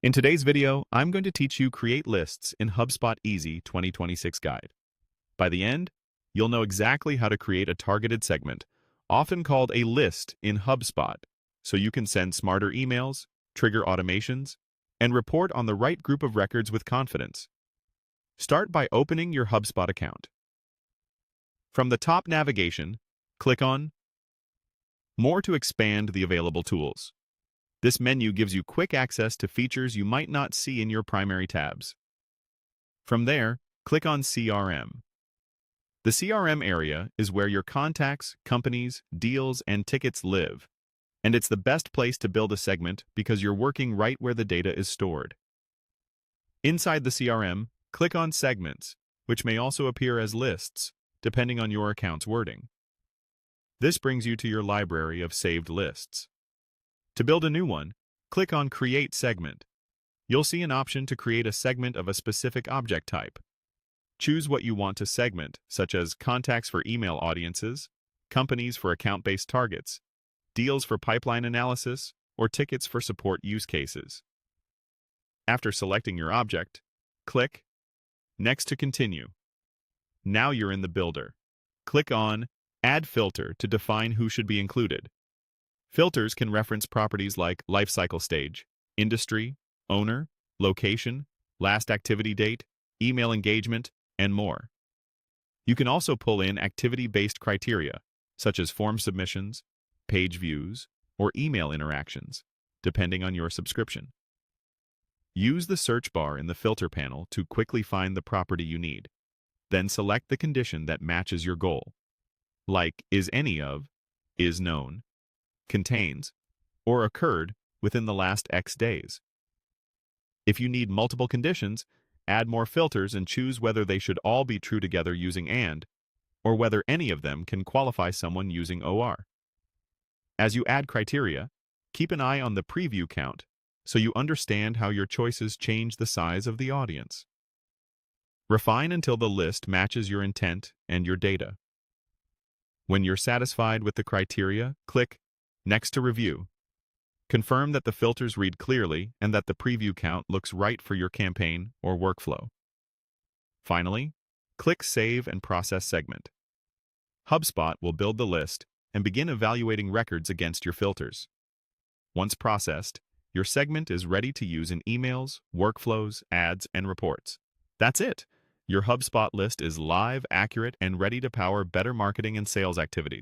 In today's video, I'm going to teach you Create Lists in HubSpot Easy 2026 Guide. By the end, you'll know exactly how to create a targeted segment, often called a list in HubSpot, so you can send smarter emails, trigger automations, and report on the right group of records with confidence. Start by opening your HubSpot account. From the top navigation, click on More to expand the available tools. This menu gives you quick access to features you might not see in your primary tabs. From there, click on CRM. The CRM area is where your contacts, companies, deals, and tickets live, and it's the best place to build a segment because you're working right where the data is stored. Inside the CRM, click on Segments, which may also appear as lists, depending on your account's wording. This brings you to your library of saved lists. To build a new one, click on Create Segment. You'll see an option to create a segment of a specific object type. Choose what you want to segment, such as contacts for email audiences, companies for account-based targets, deals for pipeline analysis, or tickets for support use cases. After selecting your object, click Next to continue. Now you're in the builder. Click on Add Filter to define who should be included. Filters can reference properties like lifecycle stage, industry, owner, location, last activity date, email engagement, and more. You can also pull in activity-based criteria, such as form submissions, page views, or email interactions, depending on your subscription. Use the search bar in the filter panel to quickly find the property you need. Then select the condition that matches your goal, like is any of, is known, contains, or occurred within the last X days. If you need multiple conditions, add more filters and choose whether they should all be true together using AND, or whether any of them can qualify someone using OR. As you add criteria, keep an eye on the preview count so you understand how your choices change the size of the audience. Refine until the list matches your intent and your data. When you're satisfied with the criteria, click Next to review. Confirm that the filters read clearly and that the preview count looks right for your campaign or workflow. Finally, click Save and Process Segment. HubSpot will build the list and begin evaluating records against your filters. Once processed, your segment is ready to use in emails, workflows, ads, and reports. That's it! Your HubSpot list is live, accurate, and ready to power better marketing and sales activities.